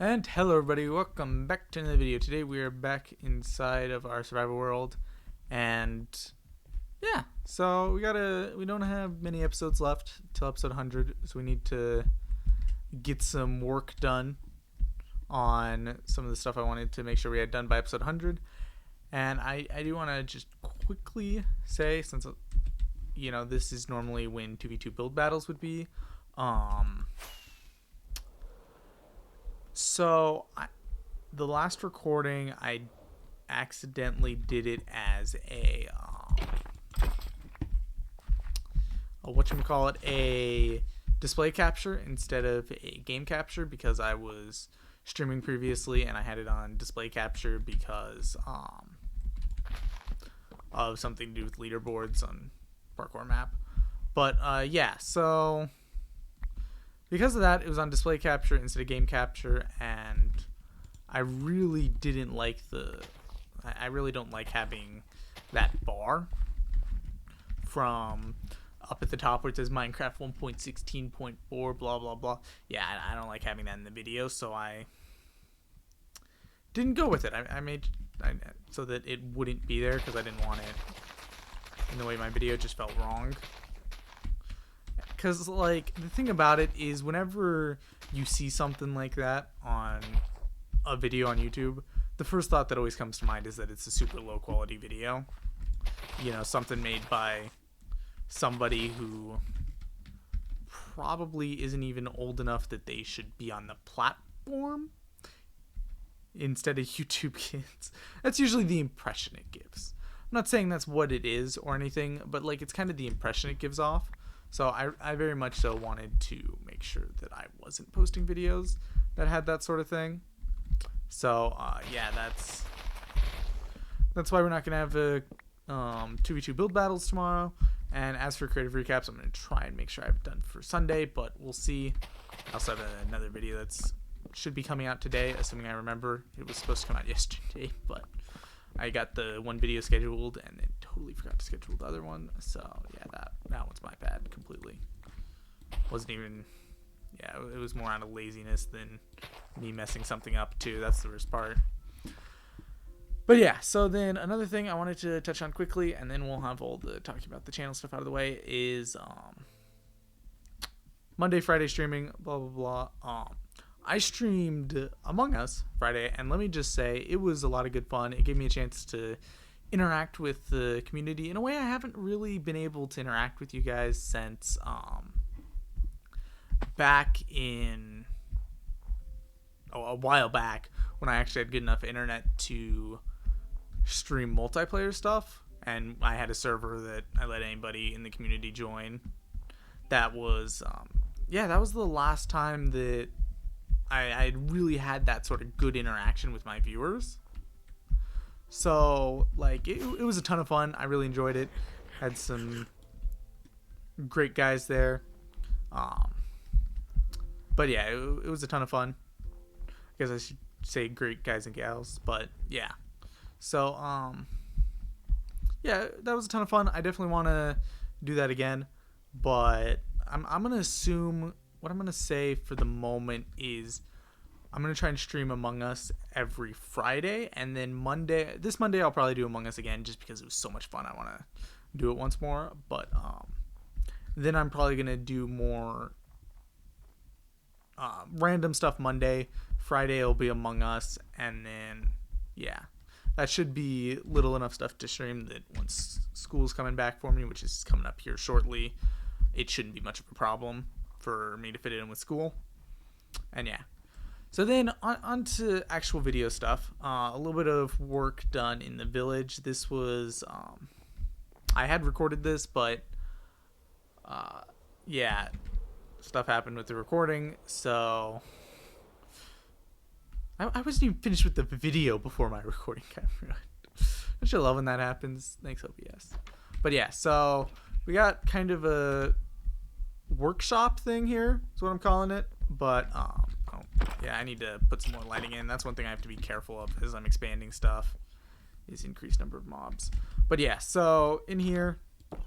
And hello everybody, welcome back to another video. Today we are back inside of our survival world, and yeah, so we don't have many episodes left till episode 100, so we need to get some work done on some of the stuff I wanted to make sure we had done by episode 100. And I do want to just quickly say, since this is normally when 2v2 build battles would be, the last recording, I accidentally did it as a a display capture instead of a game capture, because I was streaming previously and I had it on display capture because of something to do with leaderboards on parkour map. But yeah, so because of that, it was on display capture instead of game capture, and I really didn't like I really don't like having that bar from up at the top where it says Minecraft 1.16.4 blah blah blah. Yeah, I don't like having that in the video, so I didn't go with it. I made so that it wouldn't be there because I didn't want it in the way my video just felt wrong. Because, like, the thing about it is whenever you see something like that on a video on YouTube, the first thought that always comes to mind is that it's a super low quality video. You know, something made by somebody who probably isn't even old enough that they should be on the platform instead of YouTube kids. That's usually the impression it gives. I'm not saying that's what it is or anything, but, like, it's kind of the impression it gives off. So I very much so wanted to make sure that I wasn't posting videos that had that sort of thing. So yeah, that's why we're not gonna have a 2v2 build battles tomorrow. And as for creative recaps, I'm gonna try and make sure I've done for Sunday, but we'll see. I also have another video that's should be coming out today, assuming I remember. It was supposed to come out yesterday, but I got the one video scheduled and then totally forgot to schedule the other one. So yeah, that one's my bad completely. Wasn't even, yeah, it was more out of laziness than me messing something up too. That's the worst part. But yeah, so then another thing I wanted to touch on quickly, and then we'll have all the talking about the channel stuff out of the way, is Monday, Friday streaming, blah blah blah. I streamed Among Us Friday, and let me just say, it was a lot of good fun. It gave me a chance to interact with the community in a way I haven't really been able to interact with you guys since back in a while back, when I actually had good enough internet to stream multiplayer stuff, and I had a server that I let anybody in the community join. That was that was the last time that I really had that sort of good interaction with my viewers. So, like, it was a ton of fun. I really enjoyed it. Had some great guys there. But yeah, it was a ton of fun. I guess I should say great guys and gals, but yeah. So, yeah, that was a ton of fun. I definitely want to do that again, but I'm going to assume, what I'm going to say for the moment is I'm going to try and stream Among Us every Friday, and then this Monday I'll probably do Among Us again just because it was so much fun. I want to do it once more, but then I'm probably going to do more random stuff Monday. Friday it'll be Among Us, and then yeah, that should be little enough stuff to stream that once school's coming back for me, which is coming up here shortly, it shouldn't be much of a problem for me to fit it in with school. And yeah, so then on to actual video stuff. A little bit of work done in the village. This was I had recorded this, but yeah, stuff happened with the recording, so I wasn't even finished with the video before my recording got ruined. Don't you love when that happens? Thanks, OBS. But yeah, so we got kind of a workshop thing here, is what I'm calling it. But yeah, I need to put some more lighting in. That's one thing I have to be careful of as I'm expanding stuff, is increased number of mobs. But yeah, so in here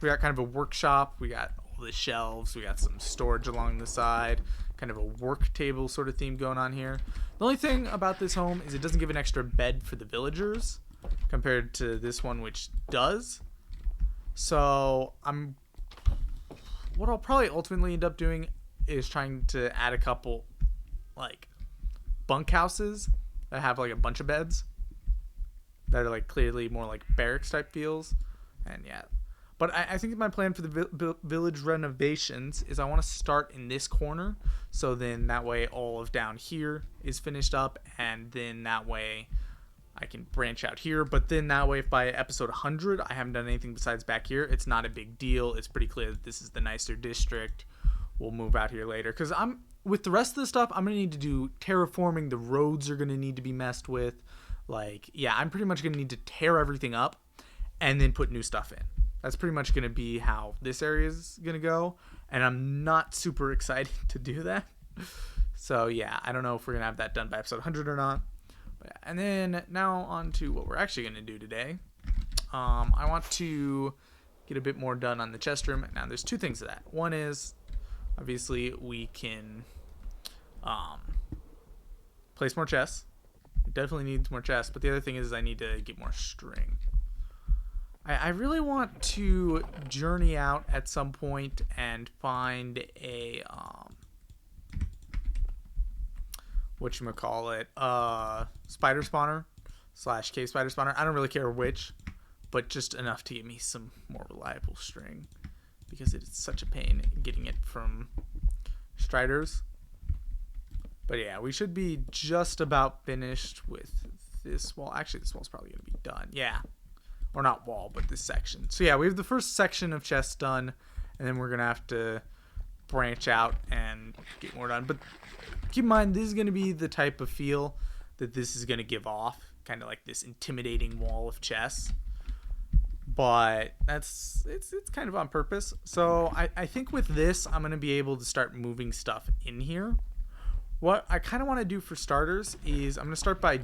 we got kind of a workshop. We got all the shelves, we got some storage along the side, kind of a work table sort of theme going on here. The only thing about this home is it doesn't give an extra bed for the villagers compared to this one, which does. So what I'll probably ultimately end up doing is trying to add a couple like bunkhouses that have like a bunch of beds that are like clearly more like barracks type feels. And yeah, but I think my plan for the village renovations is I want to start in this corner, so then that way all of down here is finished up, and then that way I can branch out here. But then that way, if by episode 100 I haven't done anything besides back here, it's not a big deal. It's pretty clear that this is the nicer district. We'll move out here later, because with the rest of the stuff, I'm gonna need to do terraforming. The roads are gonna need to be messed with. Like, yeah, I'm pretty much gonna need to tear everything up and then put new stuff in. That's pretty much gonna be how this area is gonna go, and I'm not super excited to do that. So yeah, I don't know if we're gonna have that done by episode 100 or not. And then now on to what we're actually going to do today. I want to get a bit more done on the chest room. Now there's two things to that. One is obviously we can place more chests. It definitely needs more chests. But the other thing is I need to get more string. I really want to journey out at some point and find a whatchamacallit, spider spawner / cave spider spawner. I don't really care which, but just enough to give me some more reliable string, because it is such a pain getting it from Striders. But yeah, we should be just about finished with this wall. Actually, this wall's probably going to be done. Yeah. Or not wall, but this section. So yeah, we have the first section of chests done, and then we're going to have to branch out and get more done. But keep in mind, this is going to be the type of feel that this is going to give off, kind of like this intimidating wall of chests. But it's kind of on purpose. So I think with this, I'm going to be able to start moving stuff in here. What I kind of want to do for starters is I'm going to start by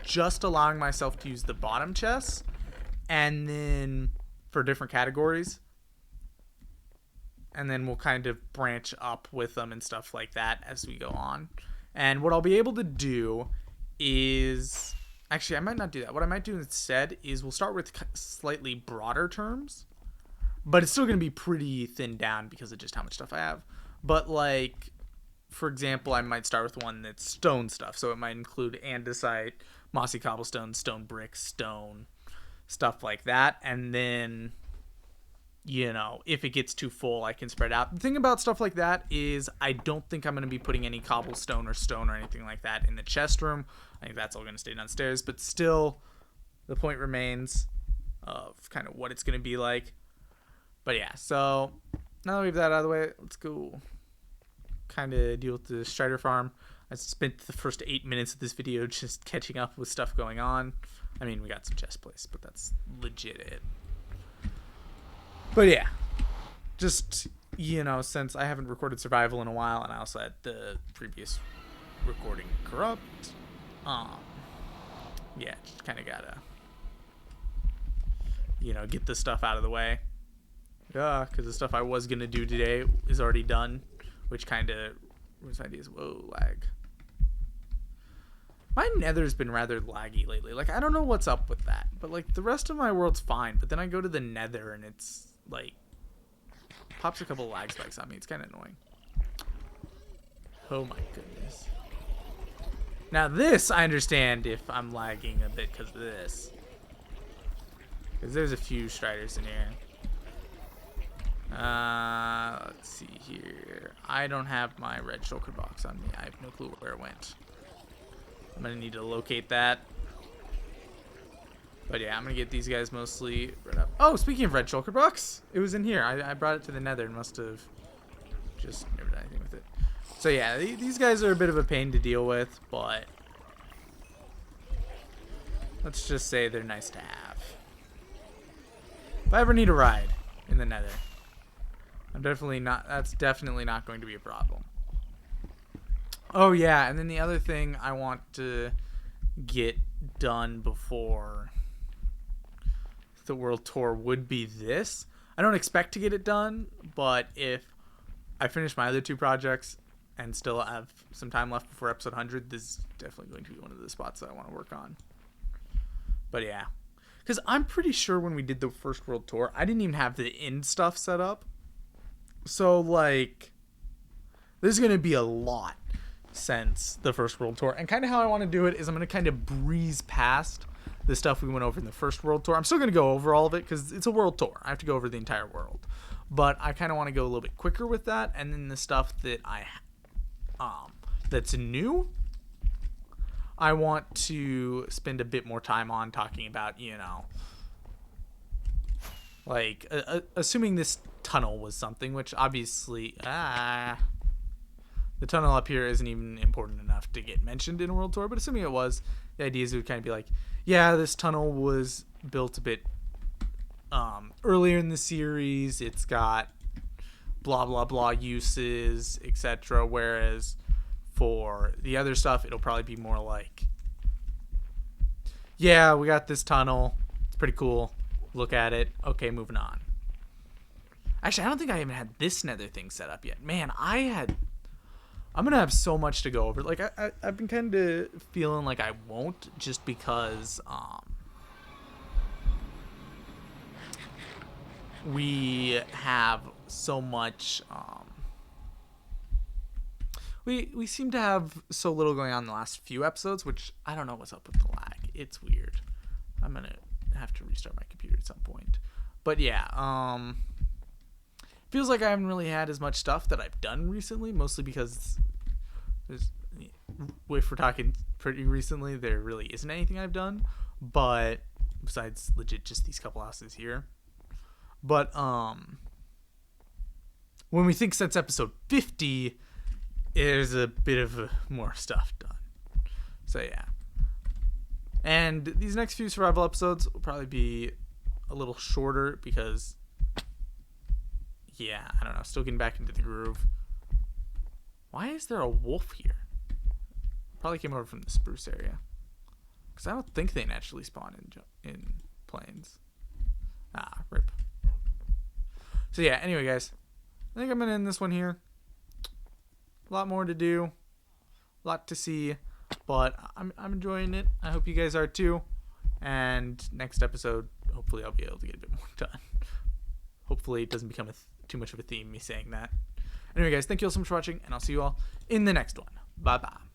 just allowing myself to use the bottom chests, and then for different categories, and then we'll kind of branch up with them and stuff like that as we go on. And what I'll be able to do is... Actually, I might not do that. What I might do instead is we'll start with slightly broader terms, but it's still going to be pretty thinned down because of just how much stuff I have. But like, for example, I might start with one that's stone stuff. So it might include andesite, mossy cobblestone, stone brick, stone, stuff like that. And then, you know, if it gets too full, I can spread out. The thing about stuff like that is I don't think I'm going to be putting any cobblestone or stone or anything like that in the chest room. I think that's all going to stay downstairs. But still, the point remains of kind of what it's going to be like. But yeah, so now that we have that out of the way, let's go kind of deal with the Strider farm. I spent the first 8 minutes of this video just catching up with stuff going on. I mean, we got some chest place, but that's legit it. But yeah, just, you know, since I haven't recorded survival in a while, and I also had the previous recording corrupt, yeah, just kind of gotta, you know, get the stuff out of the way. Yeah, because the stuff I was gonna do today is already done, which kind of was ideas. Whoa, lag. My nether's been rather laggy lately. Like, I don't know what's up with that, but like the rest of my world's fine. But then I go to the nether and it's like pops a couple lag spikes on me. It's kind of annoying. Oh my goodness. Now this I understand if I'm lagging a bit because of this, because there's a few Striders in here. Let's see here. I don't have my red shulker box on me. I have no clue where it went. I'm gonna need to locate that. But yeah, I'm gonna get these guys mostly red up. Oh, speaking of red shulker box, it was in here. I brought it to the nether and must have just never done anything with it. So yeah, these guys are a bit of a pain to deal with, but let's just say they're nice to have. If I ever need a ride in the nether, that's definitely not going to be a problem. Oh yeah, and then the other thing I want to get done before the world tour would be this. I don't expect to get it done, but if I finish my other two projects and still have some time left before episode 100, this is definitely going to be one of the spots that I want to work on. But yeah. Because I'm pretty sure when we did the first world tour, I didn't even have the end stuff set up. So, like, there's going to be a lot since the first world tour. And kind of how I want to do it is I'm going to kind of breeze past the stuff we went over in the first world tour. I'm still going to go over all of it because it's a world tour. I have to go over the entire world. But I kind of want to go a little bit quicker with that. And then the stuff that that's new, I want to spend a bit more time on talking about, you know, like, assuming this tunnel was something, which obviously, the tunnel up here isn't even important enough to get mentioned in a world tour, but assuming it was, the idea is it would kind of be like, yeah, this tunnel was built a bit earlier in the series, it's got blah, blah, blah uses, etc., whereas for the other stuff, it'll probably be more like, yeah, we got this tunnel. It's pretty cool. Look at it. Okay, moving on. Actually, I don't think I even had this nether thing set up yet. Man, I'm going to have so much to go over. Like, I've been kind of feeling like I won't just because we have so much... We seem to have so little going on in the last few episodes, which I don't know what's up with the lag. It's weird. I'm going to have to restart my computer at some point. But yeah, feels like I haven't really had as much stuff that I've done recently, mostly because if we're talking pretty recently, there really isn't anything I've done, but besides legit just these couple houses here. But when we think since episode 50, there's a bit of more stuff done. So yeah. And these next few survival episodes will probably be a little shorter because, yeah, I don't know, still getting back into the groove. Why is there a wolf here? Probably came over from the spruce area. Because I don't think they naturally spawn in plains. Rip. So yeah, anyway, guys. I think I'm going to end this one here. A lot more to do, a lot to see, but I'm enjoying it. I hope you guys are too. And next episode, hopefully I'll be able to get a bit more done. Hopefully it doesn't become too much of a theme, me saying that. Anyway, guys, thank you all so much for watching, and I'll see you all in the next one. Bye-bye.